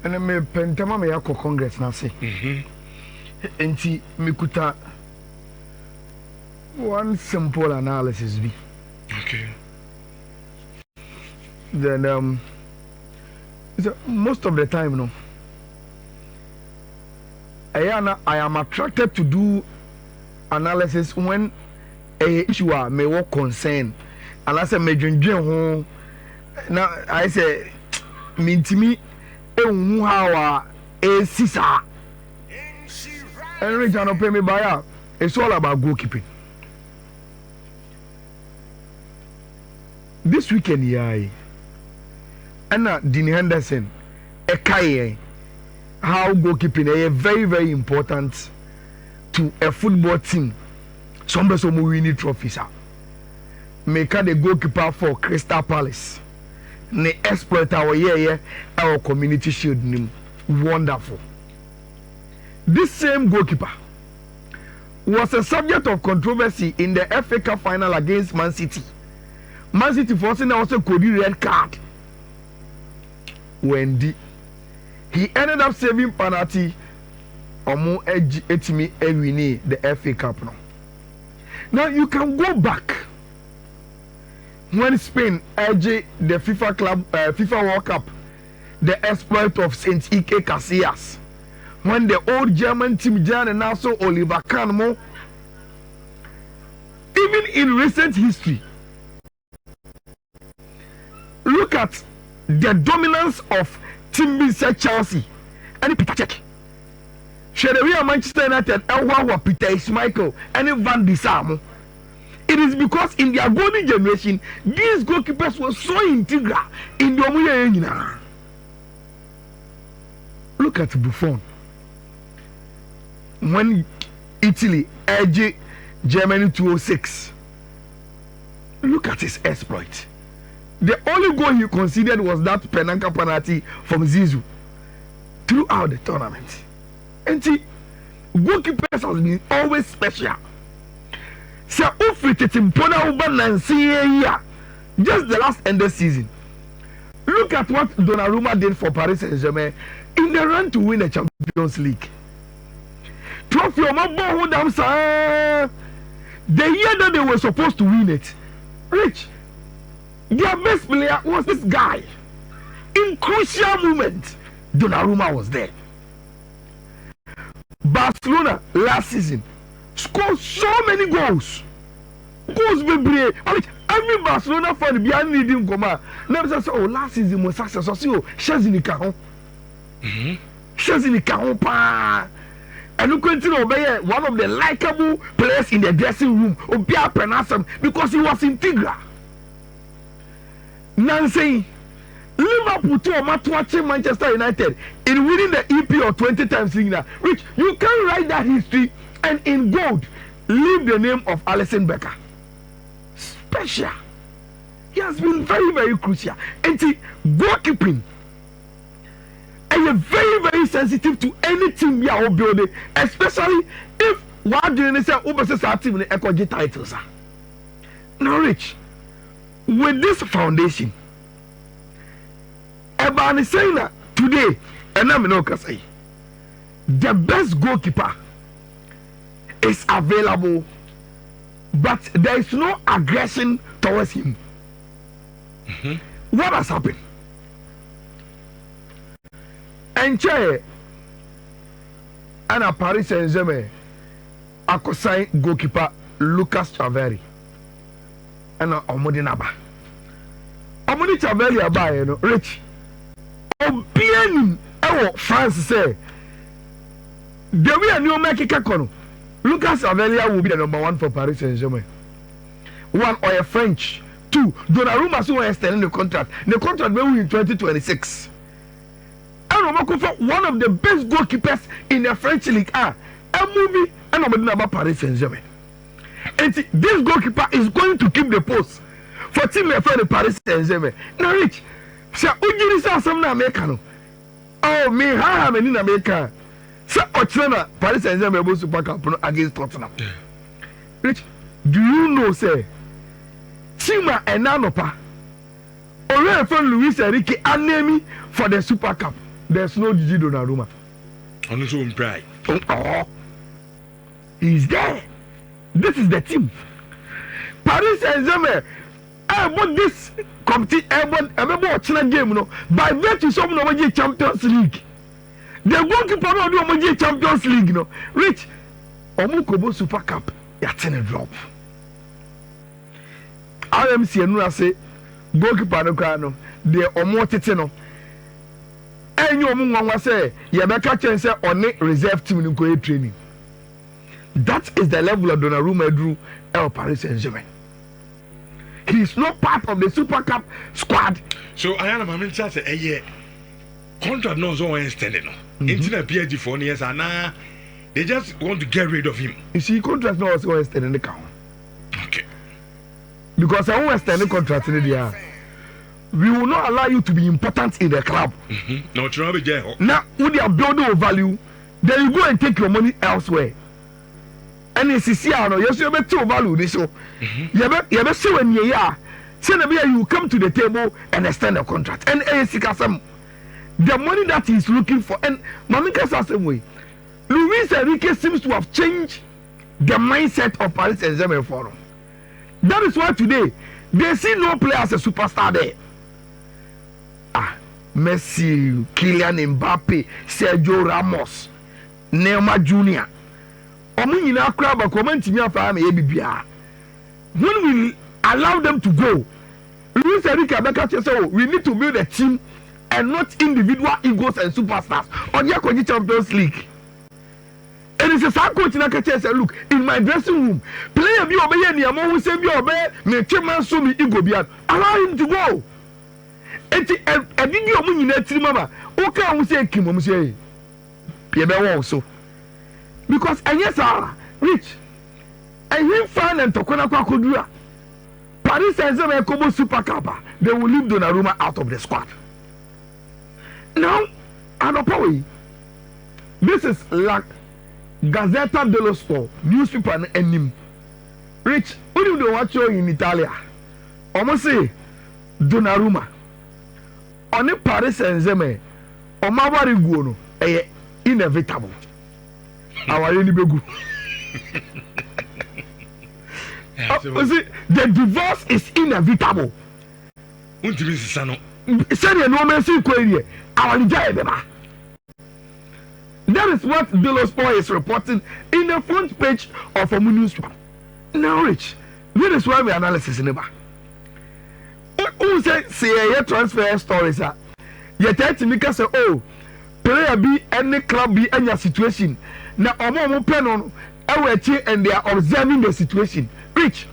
And me pentama me yako Congress na se. Enti me kuta one simple analysis be. Okay. Then so most of the time, no. Ayana, I am attracted to do analysis when a issue may work concern. And I say me dwen ho. Now I say me how sisa. Henry Jano pay me by. It's all about goalkeeping. This weekend, yeah. Anna Dean Henderson, a kaye, how goalkeeping is very, very important to a football team. Some winning trophies. Make the goalkeeper for Crystal Palace. Ne exploit our community shield. Wonderful. This same goalkeeper was a subject of controversy in the FA Cup final against Man City. Man City forcing also could red card. Wendy, he ended up saving penalty. Omo etimi ewini the FA Cup now you can go back when Spain edged the FIFA World Cup, the exploit of Saint Ike Casillas, when the old German team Jan and also Oliver Kahn. Even in recent history, look at the dominance of Team B Chelsea and Peter Cech. Shedewia Manchester United, Elwa Peter Schmeichel and Van de Sar. It is because in their golden generation, these goalkeepers were so integral in the Omuya. Look at Buffon. When Italy edged Germany 206, look at his exploit. The only goal he considered was that Penanka penalty from Zizou throughout the tournament. And see, goalkeepers has been always special. So, just the last end of the season. Look at what Donnarumma did for Paris Saint-Germain in the run to win the Champions League. Trophy the year that they were supposed to win it, Rich, their best player was this guy. In crucial moments, Donnarumma was there. Barcelona last season scored so many goals. Every Barcelona fan behind needing Goma. Never say, oh, last season was successful. So, Shazinika. Shazinika pa. And you continue to be one of the likable players in the dressing room. Obia Penasam because he was integral. Nancy, Liverpool to watching Manchester United in winning the EPL 20 times league. Which you can write that history and in gold leave the name of Alisson Becker. Special. He has been very, very crucial. And the goalkeeping is very, very sensitive to any team we are building, especially if what do you say over the team in the ECOG titles. Now, Rich, with this foundation, Eban is saying that today, and I'm not going to say, the best goalkeeper is available, but there is no aggression towards him. What has happened? And a Paris Saint-Germain acquired goalkeeper Lucas Chaveri and Omodinaba. Omodi Chaveri abaye no Rich. Obianim ewo France say the way new make kono Lucas Chaveri will be the number 1 for Paris Saint-Germain. 1 or a French. 2 Donnarumma so extending the contract. The contract will be in 2026. One of the best goalkeepers in the French league a movie and about Paris Saint-Germain. And this goalkeeper is going to keep the post for team for Paris Saint-Germain. Now, Rich, say, Ujiri say something American. Oh, me, how many in America? Say, Ochana, Paris Saint-Germain will Super Cup against Tottenham. Rich, do you know, say, Chima and Nanopa, Already from Luis Enrique and Nemi for the Super Cup. There's no Gigi Donnarumma. On his own pride. Oh, he's there. This is the team. Paris Saint-Germain. About this competition, about game, you know, by virtue of some of Champions League. The goalkeeper of the Champions League, you know, Rich Omukobo Super Cup, that's in a drop. RMC and I say, goalkeeper no crano, the Omotino. And you Omunga say, Yabaka Chen say, on a reserve team in Korea training. That is the level of Donnarumma drew El Paris Saint-Germain. He is not part of the Super Cup squad. So Ayala Mamin says a year contract no so extended. Internet PhD for years and they just want to get rid of him. You see, contract no also extended the count. Okay. Because I won't extend the contract in the air. We will not allow you to be important in the club. No trouble, Jeho. Now, when you are building value, then you go and take your money elsewhere. And it's here, yes, you have to value this. So, you have see when you are, you come to the table and extend the contract. And the money that he's looking for, and Mamika says the same way. Luis Enrique seems to have changed the mindset of Paris Saint-Germain for him. That is why today they see no player as a superstar there. Messi, Kylian Mbappe, Sergio Ramos, Neymar Jr. When we allow them to go, Luis Enrique said, we need to build a team and not individual egos and superstars. On the Champions League. And it's a sad coach in a say, look, in my dressing room, player be obey any amount who say be obey, me chairman so me ego beyond. Allow him to go. And I did your money in that team, mama. Okay, I will say, Kim, say, Pierre also. Because and yes, Rich, and him fan and Tokona Kudura. Paris Saint-Germain Kobo Super Cup, they will leave Donnarumma out of the squad. Now, Anopawi, this is like Gazzetta dello Sport, newspaper and him. Rich, what do you watch in Italia? Almost say Donnarumma. On the Paris Saint-Germain, on my worry go inevitable. Our Begu. The divorce is inevitable. Say no man see query. Our that is what Dello Sport is reporting in the front page of a newspaper. Now, Rich, this is why we analysis in the back. Who say a transfer stories are yet to say, oh, player be any club be any situation. Now, I'm pen on and they are observing the situation. Rich,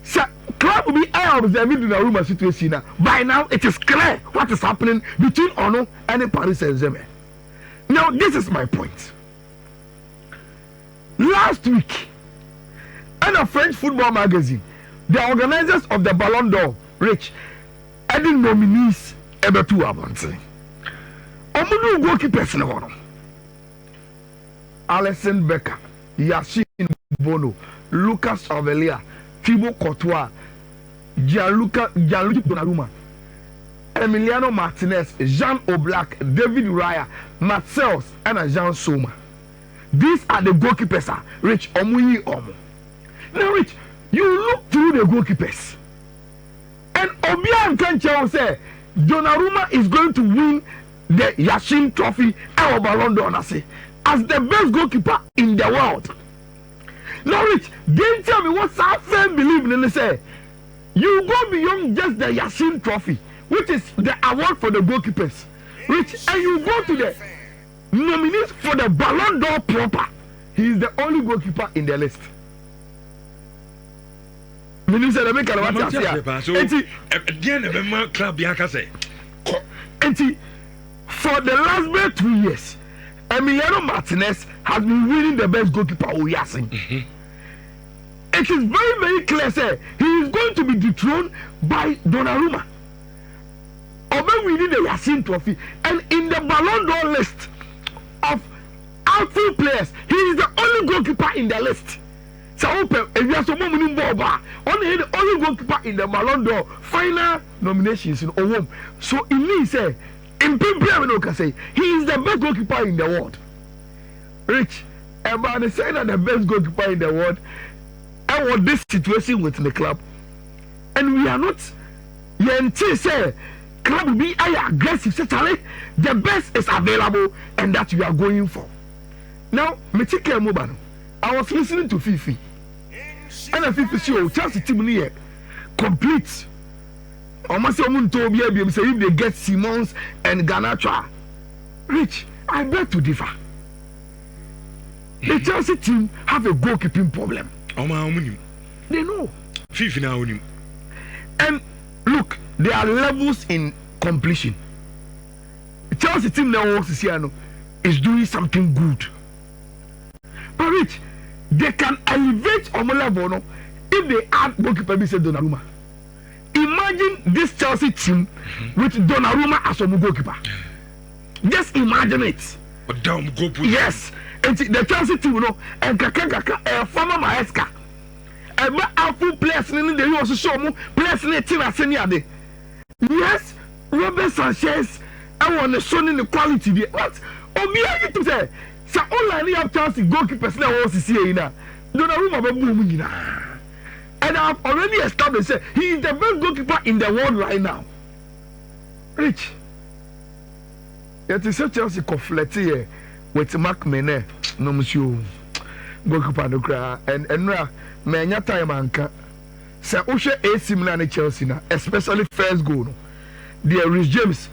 so club will be observing the Donnarumma situation now. By now, it is clear what is happening between Ono and Paris Saint-Germain. Now, this is my point. Last week, in a French football magazine, the organizers of the Ballon d'Or, Rich, adding nominees ever to Abonte. Omudu goalkeepers in the Alisson Becker, Yacine Bono, Lucas Ovelia, Thibaut Courtois, Gianluca Donnarumma, Emiliano Martinez, Jean Oblak, David Raya, Marcels, and Jean Soma. These are the goalkeepers, Rich Omuyi Omo. Now, Rich, you look through the goalkeepers, and Obian Kancha say Donnarumma is going to win the Yashin Trophy and Ballon d'Or as the best goalkeeper in the world. Now, Rich, they tell me what South fan believe in, and they say you go beyond just the Yashin Trophy, which is the award for the goalkeepers, Rich, and you go to the nominees for the Ballon d'Or proper. He is the only goalkeeper in the list. Minister, the make what for the last 2 years, Emiliano Martinez has been winning the best goalkeeper Oyasin. It is very, very clear, sir. He is going to be dethroned by Donnarumma. Although we need the Yassin Trophy, and in the Ballon d'Or list of outfield players, he is the only goalkeeper in the list. So open if you are so many ball only the only goalkeeper in the Ballon d'Or final nominations in Owom. So in me say in Pimpia we can say he is the best goalkeeper in the world. Rich, about the saying that the best goalkeeper in the world. I want this situation within the club, and we are not. Yenti say club will be aggressive. Say Charlie, the best is available, and that we are going for. Now, Metike Mobano, I was listening to Fiifi, and the Fiifi show Chelsea team here complete. Almost someone told me say if they get Simons and Garnacho, Rich, I beg to differ. The Chelsea team have a goalkeeping problem. They know. Fiifi now. And look, there are levels in completion. The Chelsea team now works this year is doing something good. But Rich, they can elevate on a level if they add goalkeeper beside Donnarumma. Imagine this Chelsea team with Donnarumma as a goalkeeper. Just imagine it. Yes. And the Chelsea team, and Kaka, former Maesca. And my full players in the also show me players in the team as any other. Yes, Robert Sanchez, I want to show in the quality. What? Obi to say, so only have Chelsea goalkeepers now also see here now. Donnarumma boom now. And I've already established he is the best goalkeeper in the world right now. Rich. It is Chelsea conflict here. With Mark Mene, no monsieur, goalkeeper no cry, and now many time anka. Say Ushe AC Milan and Chelsea na, especially first goal. There is James,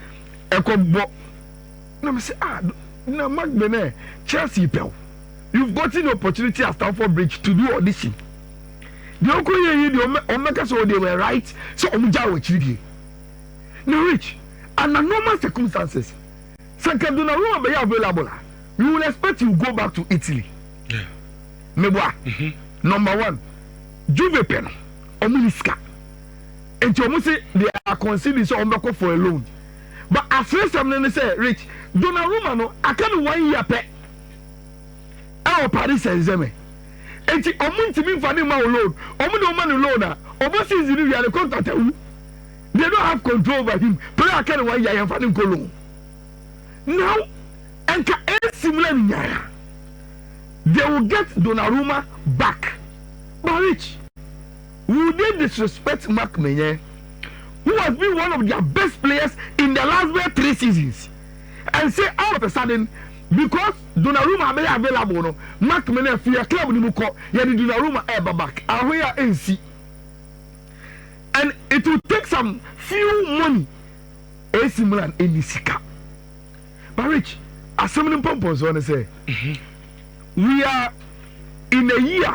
Eko. No, say no Mark Mene, Chelsea pel. You've gotten the opportunity at Stamford Bridge to do audition. The uncle here, the Omega so they were right, so Omuja were cheating. Now, Rich, under normal circumstances, Donnarumma be available. We will expect you to go back to Italy. Yeah. Meboa. Number one, Juve Pen, Omiliska. And you say they are considering so on for a loan. But as first I'm say, Rich, Donnarumma no, I can't 1 year pay. Our Paris Saint-Germain. And you to me for them loan. Omu man loan. Overseas you are the contract. They don't have control over him. But I can't 1 year for them loan. Now, and similar Nhyira, they will get Donnarumma back. But Rich, would they disrespect Mark Menye, who has been one of their best players in the last 3 seasons, and say all of a sudden, because Donnarumma may available, no, Mark Menye for your club, you need Donnarumma ever back. And we are NC, and it will take some few money. AC Milan in the Sika. But Rich, as some purpose want to say, we are in a year.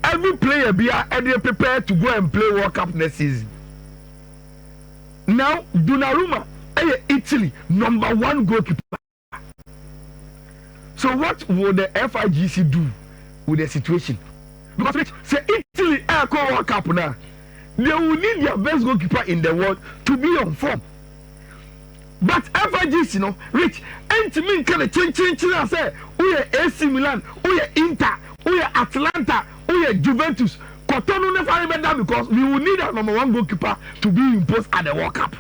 Every player be prepared to go and play World Cup next season. Now, Donnarumma, Italy, #1 goalkeeper. So what will the FIGC do with the situation? Because Rich, say Italy World Cup now, they will need their best goalkeeper in the world to be on form. But FIGC, Rich, and to me, can change. I say, we are AC Milan, we are Inter, we are Atlanta, we are Juventus. Cotonou never remember because we will need a #1 goalkeeper to be imposed at the World Cup.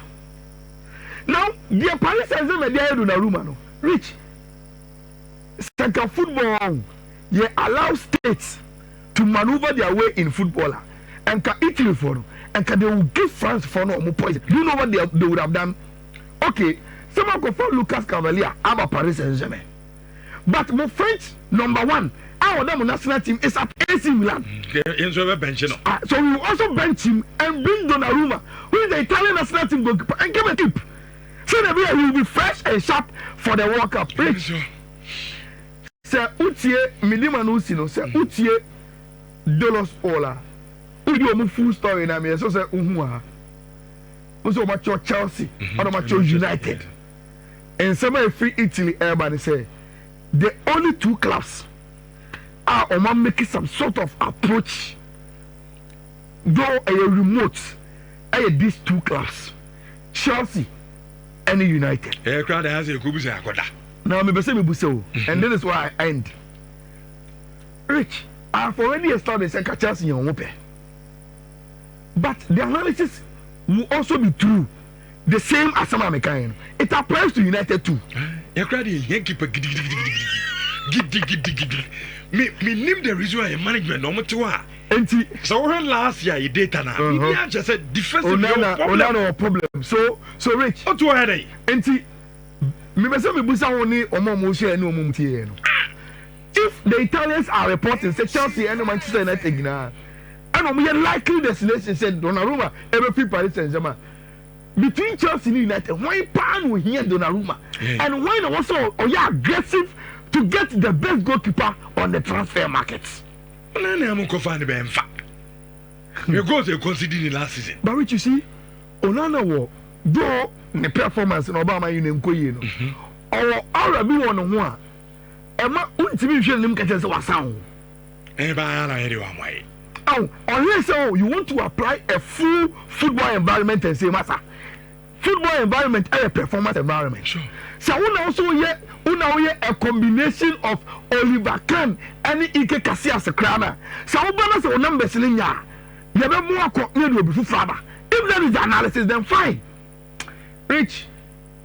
Now, the Paris Saint-Germain, they are Donnarumma, no. Rich, second football, they allow states to maneuver their way in football, and can Italy for them, and can they will give France for no more poison. Do you know what they would have done? Okay, someone could follow Lucas Cavalier about Paris Saint-Germain. But my French #1, our national team is at AC Milan. So we will also bench him and bring Donnarumma, who is the Italian national team goalkeeper, and give a tip. So that he will be fresh and sharp for the World Cup. Sir Utie, Midima Nusino, Sir Utie, Dolos Ola. Udio full story na me, so say Uhua. Also, much Chelsea, or much United. And some free Italy, everybody say the only 2 clubs are on making some sort of approach. Though a remote, these 2 clubs, Chelsea and United. Now, me say me buso, and that is why I end. Rich, I've already established a Chelsea in Ope. But the analysis will also be true. The same as some American. It applies to United too. You're crying, keeper. Me name the reason why management no matter. So when last year you data now, you just said defensive problem. So Rich. What do I say? Enti me say me busa woni omo mo share ni omo mtie no. If the Italians are reporting say Chelsea and Manchester United na, and omo likely destination said Donnarumma every Paris Saint-Germain. Between Chelsea and United, why pan will hear Donnarumma? And why also aggressive to get the best goalkeeper on the transfer markets? No, I'm going find the Benfa. You go to consider the last season. But Rich, you see, Onana wo do the performance in Obama you name koye no. Or Arabi one ho. Emma untimi hwe nim kete se wasan. Ayala anyone way. Oh, unless you want to apply a full football environment and say, Master, football environment is a performance environment. Sure. So una a combination of Oliver Kahn and Ike Casillas Krana. So balance our numbers in ya. You have more continued with Faba. If that is the analysis, then fine. Rich,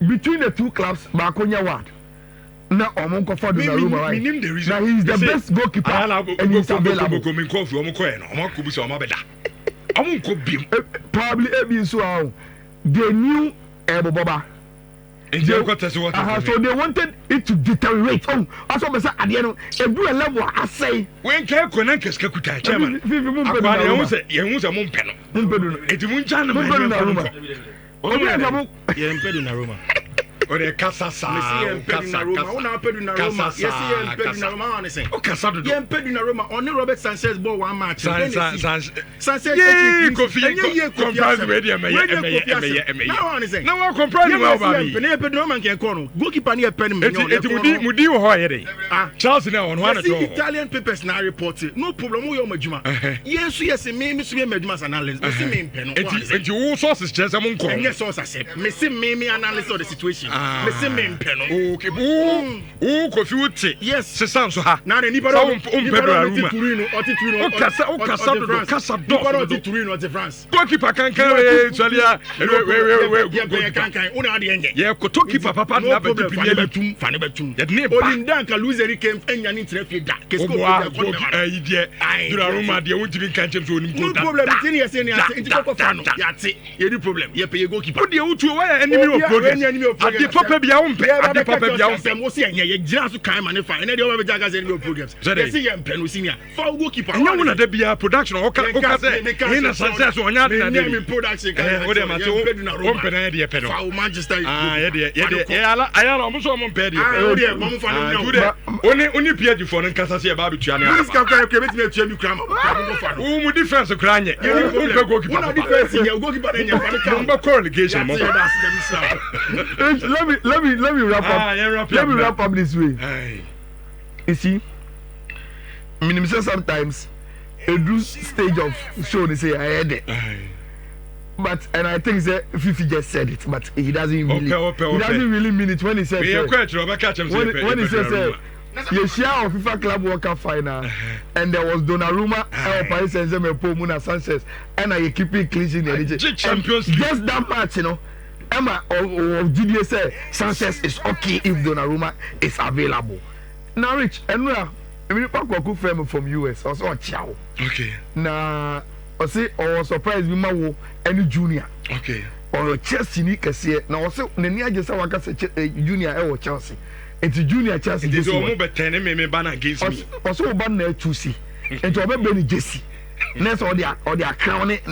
between the two clubs, Bakonia ward. Now Omonko for Donnarumma, right? Now he's the best goalkeeper and he's available. Probably so they knew Boba. So they wanted it to deteriorate. Oh, also I at the end, a level I say. When can connect chairman? Or the Casa only Robert Sanchez ball one match. Sanchez Charles now on one Italian papers now reported. No problem. Yes, me analysis. And you sources just among yes, source I said. Me analysis of the situation. Okay, Kofi yes, so ha. Now the France. Goalkeeper can papa na papa bia umpe ade papa bia umpe mo se enye ye gira so kan mane fa ene de o be jaga se no programs they say ye mpenu senior for goalkeeper anya wona de bia production o ka say he na success onya de na de production o de ma so umpe na de pe no fa Manchester ye de ayala mo so mo mpe de o de mo mo fa no oni PSG for no nkasa se ba betua na this can can beti na tua mi kra mo fa no mu defense kra nye umpe goalkeeper una defense ye goalkeeper na nya fa no mo call relegation mo let me wrap up. Let me wrap up this way. Aye. You see, minimum sometimes a do stage of show they say I heard it. But and I think that Fiifi just said it, but he doesn't really he doesn't really mean it when he says when he says you share of FIFA Club World Cup final and there was Donnarumma, Paris Saint-Germain, Muna Sanchez, and I keep it clean in the Champions League. Just that match, you know. Emma or GDA say Sanchez is okay if Donnarumma is available. Now, Rich, and we are from US, also a chow. Okay. Now, I say, or surprise me, Mawo, any junior. Okay. Or Chelsea, ni kasiye. Now, also, Nhyira just say waka say junior or Chelsea. It's Junior Chelsea. It is almost better than me ban against me. Also, ban there to see. And to obey Benny Jesse. Next or their crown if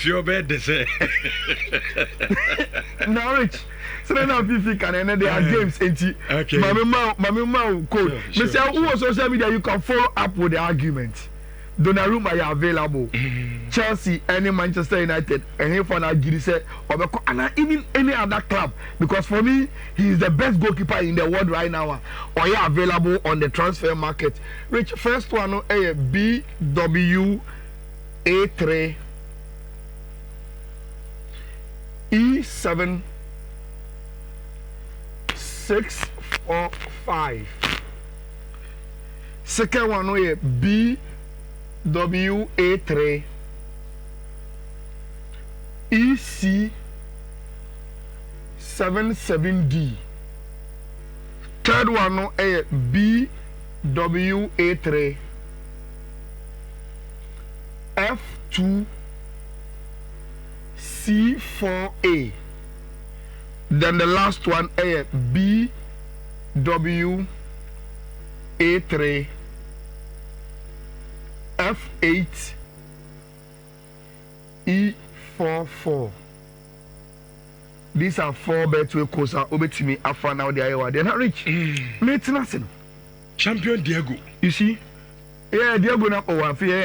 you're bad they say now Rich so now Fiifi can and there are games okay mama code me say who on social media you can follow up with the argument. Donnarumma are available. Chelsea and Manchester United and here for now Giri say and even any other club because for me he is the best goalkeeper in the world right now or you available on the transfer market. Rich first one BWA3 E7 645 Second one no yɛ BWA3 EC77D. Third one no BWA3 F2C4A. Then the last one BWA3 F8E44. These are 4 betway courses. Obetimi afa now the Iowa. They're not rich. Nothing. Champion Diego. You see? Yeah, Diego na owa